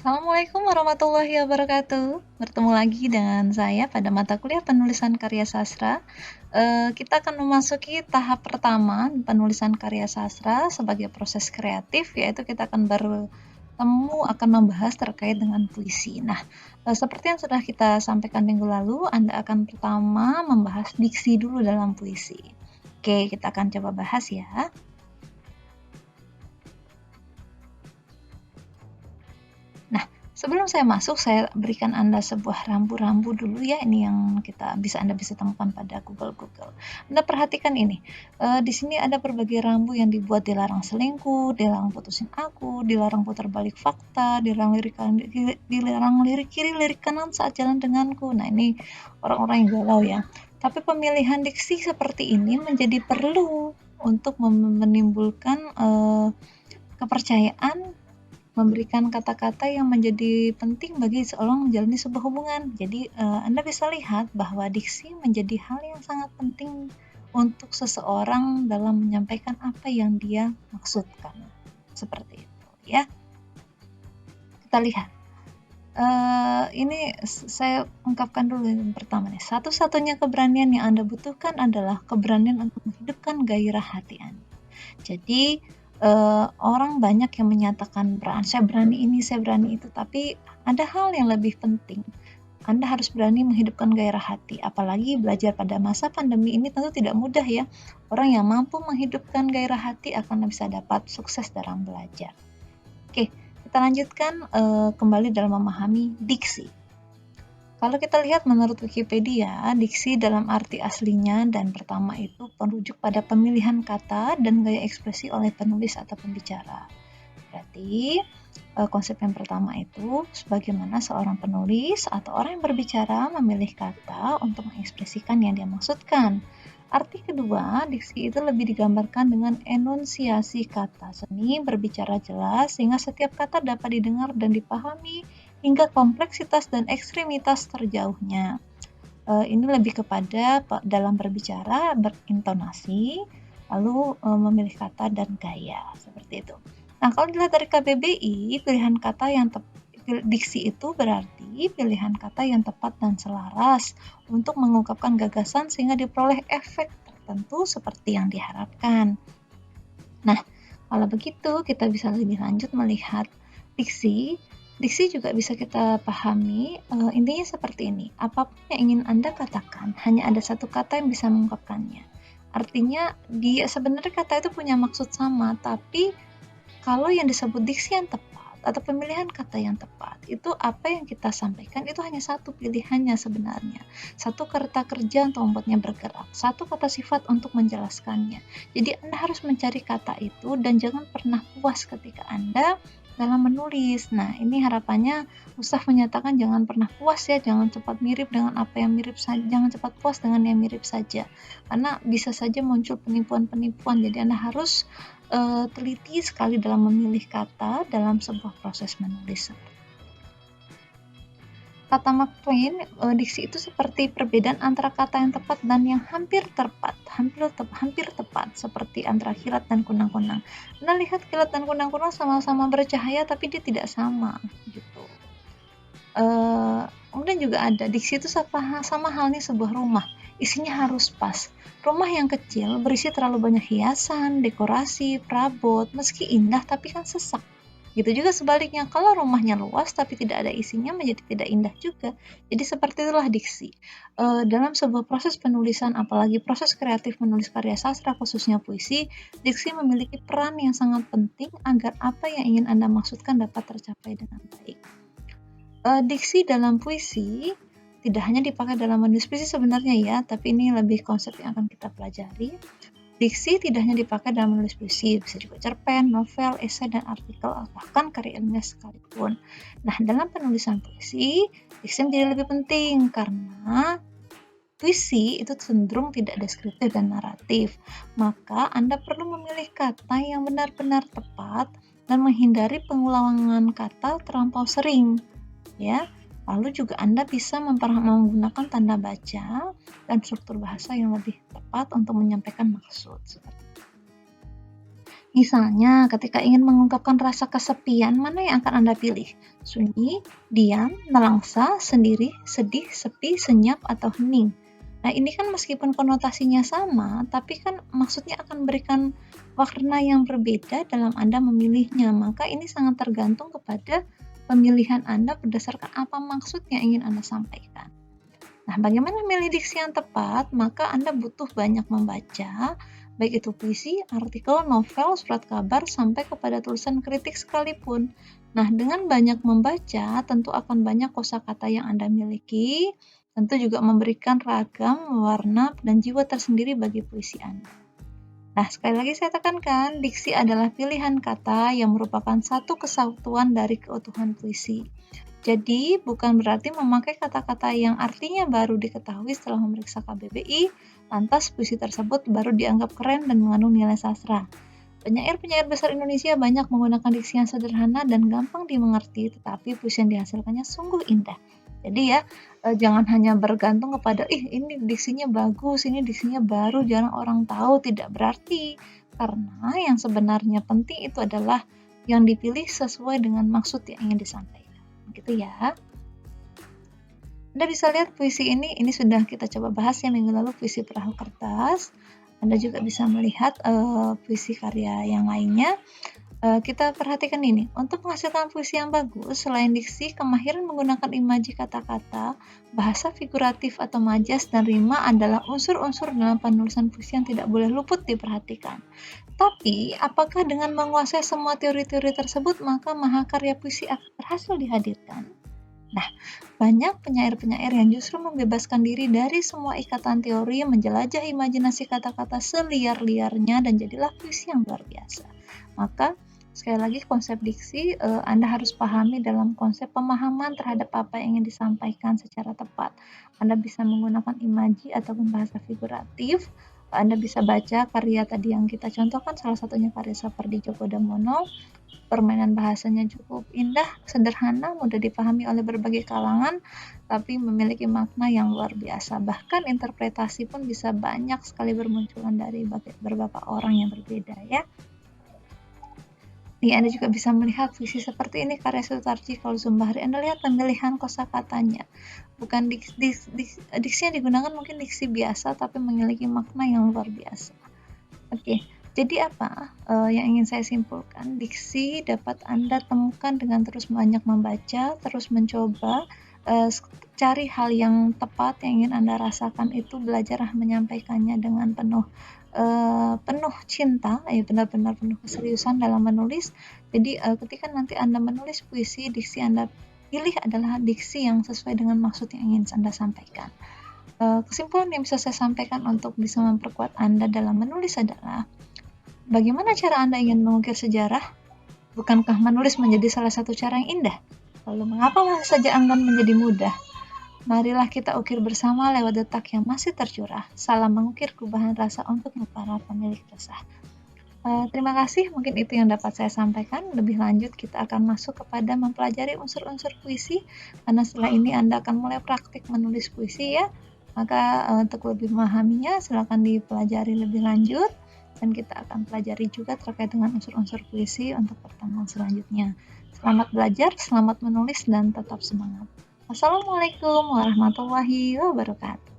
Assalamualaikum warahmatullahi wabarakatuh. Bertemu lagi dengan saya pada mata kuliah penulisan karya sastra. Kita akan memasuki tahap pertama penulisan karya sastra sebagai proses kreatif, yaitu kita akan bertemu akan membahas terkait dengan puisi. Nah, seperti yang sudah kita sampaikan minggu lalu, Anda akan pertama membahas diksi dulu dalam puisi. Oke, kita akan coba bahas ya. Sebelum saya masuk, saya berikan Anda sebuah rambu-rambu dulu ya, ini yang Anda bisa temukan pada Google. Anda perhatikan ini, di sini ada berbagai rambu yang dibuat: dilarang selingkuh, dilarang putusin aku, dilarang putar balik fakta, dilarang lirik kiri, lirik kanan saat jalan denganku. Nah, ini orang-orang yang galau ya. Tapi pemilihan diksi seperti ini menjadi perlu untuk menimbulkan kepercayaan, memberikan kata-kata yang menjadi penting bagi seorang menjalani sebuah hubungan. Jadi Anda bisa lihat bahwa diksi menjadi hal yang sangat penting untuk seseorang dalam menyampaikan apa yang dia maksudkan. Seperti itu ya. Kita lihat. Ini saya ungkapkan dulu yang pertama nih. Satu-satunya keberanian yang Anda butuhkan adalah keberanian untuk menghidupkan gairah hati Anda. Jadi orang banyak yang menyatakan saya berani ini, saya berani itu, tapi ada hal yang lebih penting. Anda harus berani menghidupkan gairah hati, apalagi belajar pada masa pandemi ini tentu tidak mudah ya. Orang yang mampu menghidupkan gairah hati akan bisa dapat sukses dalam belajar. Oke, kita lanjutkan kembali dalam memahami diksi. Kalau kita lihat menurut Wikipedia, diksi dalam arti aslinya dan pertama itu merujuk pada pemilihan kata dan gaya ekspresi oleh penulis atau pembicara. Berarti konsep yang pertama itu sebagaimana seorang penulis atau orang yang berbicara memilih kata untuk mengekspresikan yang dia maksudkan. Arti kedua, diksi itu lebih digambarkan dengan enunsiasi kata, seni berbicara jelas sehingga setiap kata dapat didengar dan dipahami hingga kompleksitas dan ekstremitas terjauhnya. Ini lebih kepada dalam berbicara berintonasi, lalu memilih kata dan gaya, seperti itu. Nah, kalau dilihat dari KBBI, diksi itu berarti pilihan kata yang tepat dan selaras untuk mengungkapkan gagasan sehingga diperoleh efek tertentu seperti yang diharapkan. Nah, kalau begitu kita bisa lebih lanjut melihat diksi. Diksi juga bisa kita pahami, intinya seperti ini. Apapun yang ingin Anda katakan, hanya ada satu kata yang bisa mengungkapkannya. Artinya, sebenarnya kata itu punya maksud sama, tapi kalau yang disebut diksi yang tepat atau pemilihan kata yang tepat, itu apa yang kita sampaikan itu hanya satu pilihannya sebenarnya. Satu kata kerja untuk membuatnya bergerak, satu kata sifat untuk menjelaskannya. Jadi Anda harus mencari kata itu dan jangan pernah puas ketika Anda dalam menulis. Nah, ini harapannya Ustaz menyatakan jangan pernah puas ya, jangan cepat mirip dengan apa yang mirip saja, jangan cepat puas dengan yang mirip saja. Karena bisa saja muncul penipuan-penipuan. Jadi Anda harus teliti sekali dalam memilih kata dalam sebuah proses menulis. Kata Mark Twain, diksi itu seperti perbedaan antara kata yang tepat dan yang hampir tepat, seperti antara kilat dan kunang-kunang. Anda lihat kilat dan kunang-kunang sama-sama bercahaya, tapi dia tidak sama, gitu. Kemudian juga ada diksi itu sama halnya sebuah rumah, isinya harus pas. Rumah yang kecil berisi terlalu banyak hiasan, dekorasi, perabot, meski indah tapi kan sesak. Gitu juga sebaliknya, kalau rumahnya luas tapi tidak ada isinya menjadi tidak indah juga. Jadi seperti itulah diksi. Dalam sebuah proses penulisan, apalagi proses kreatif menulis karya sastra khususnya puisi, diksi memiliki peran yang sangat penting agar apa yang ingin Anda maksudkan dapat tercapai dengan baik. Diksi dalam puisi tidak hanya dipakai dalam menulis puisi sebenarnya ya, tapi ini lebih konsep yang akan kita pelajari. Diksi tidak hanya dipakai dalam menulis puisi, bisa juga cerpen, novel, esai, dan artikel, bahkan karya ilmiah sekalipun. Nah, dalam penulisan puisi, diksi menjadi lebih penting karena puisi itu cenderung tidak deskriptif dan naratif. Maka Anda perlu memilih kata yang benar-benar tepat dan menghindari pengulangan kata terlampau sering. Ya, lalu juga Anda bisa menggunakan tanda baca dan struktur bahasa yang lebih tepat untuk menyampaikan maksud. Misalnya, ketika ingin mengungkapkan rasa kesepian, mana yang akan Anda pilih? Sunyi, diam, nelangsa, sendiri, sedih, sepi, senyap, atau hening? Nah, ini kan meskipun konotasinya sama, tapi kan maksudnya akan berikan warna yang berbeda dalam Anda memilihnya. Maka ini sangat tergantung kepada pemilihan Anda berdasarkan apa maksud yang ingin Anda sampaikan. Nah, bagaimana memilih diksi yang tepat? Maka Anda butuh banyak membaca, baik itu puisi, artikel, novel, surat kabar, sampai kepada tulisan kritik sekalipun. Nah, dengan banyak membaca, tentu akan banyak kosakata yang Anda miliki, tentu juga memberikan ragam, warna, dan jiwa tersendiri bagi puisi Anda. Nah, sekali lagi saya tekankan, diksi adalah pilihan kata yang merupakan satu kesatuan dari keutuhan puisi. Jadi, bukan berarti memakai kata-kata yang artinya baru diketahui setelah memeriksa KBBI, lantas puisi tersebut baru dianggap keren dan mengandung nilai sastra. Penyair-penyair besar Indonesia banyak menggunakan diksi yang sederhana dan gampang dimengerti, tetapi puisi yang dihasilkannya sungguh indah. Jadi ya, jangan hanya bergantung kepada, ini diksinya bagus, ini diksinya baru, jarang orang tahu, tidak berarti. Karena yang sebenarnya penting itu adalah yang dipilih sesuai dengan maksud yang ingin disampaikan. Gitu ya. Anda bisa lihat puisi ini sudah kita coba bahas ya minggu lalu, puisi perahu kertas. Anda juga bisa melihat puisi karya yang lainnya. Kita perhatikan ini, untuk menghasilkan puisi yang bagus, selain diksi, kemahiran menggunakan imaji kata-kata, bahasa figuratif atau majas, dan rima adalah unsur-unsur dalam penulisan puisi yang tidak boleh luput diperhatikan. Tapi, apakah dengan menguasai semua teori-teori tersebut, maka mahakarya puisi akan berhasil dihadirkan? Nah, banyak penyair-penyair yang justru membebaskan diri dari semua ikatan teori, menjelajah imajinasi kata-kata seliar-liarnya, dan jadilah puisi yang luar biasa. Maka, sekali lagi konsep diksi, Anda harus pahami dalam konsep pemahaman terhadap apa yang ingin disampaikan secara tepat. Anda bisa menggunakan imaji ataupun bahasa figuratif. Anda bisa baca karya tadi yang kita contohkan, salah satunya karya Sapardi Djoko Damono. Permainan bahasanya cukup indah, sederhana, mudah dipahami oleh berbagai kalangan, tapi memiliki makna yang luar biasa. Bahkan interpretasi pun bisa banyak sekali bermunculan dari beberapa orang yang berbeda ya. Nih, Anda juga bisa melihat puisi seperti ini karya Sutarji Kalzumbahri. Anda lihat pemilihan kosakatanya. Bukan diksi yang digunakan mungkin diksi biasa, tapi memiliki makna yang luar biasa. Oke, jadi apa yang ingin saya simpulkan? Diksi dapat Anda temukan dengan terus banyak membaca, terus mencoba, cari hal yang tepat yang ingin Anda rasakan itu, belajar menyampaikannya dengan penuh cinta, benar-benar penuh keseriusan dalam menulis. Jadi ketika nanti Anda menulis puisi, diksi Anda pilih adalah diksi yang sesuai dengan maksud yang ingin Anda sampaikan. Kesimpulan yang bisa saya sampaikan untuk bisa memperkuat Anda dalam menulis adalah, bagaimana cara Anda ingin mengukir sejarah? Bukankah menulis menjadi salah satu cara yang indah? Lalu mengapa masih saja enggan menjadi mudah? Marilah kita ukir bersama lewat detak yang masih tercurah. Salam mengukir perubahan rasa untuk para pemilik resah. Terima kasih, mungkin itu yang dapat saya sampaikan. Lebih lanjut kita akan masuk kepada mempelajari unsur-unsur puisi, karena setelah ini Anda akan mulai praktik menulis puisi ya. Maka untuk lebih memahaminya silakan dipelajari lebih lanjut, dan kita akan pelajari juga terkait dengan unsur-unsur puisi untuk pertemuan selanjutnya. Selamat belajar, selamat menulis, dan tetap semangat. Wassalamualaikum warahmatullahi wabarakatuh.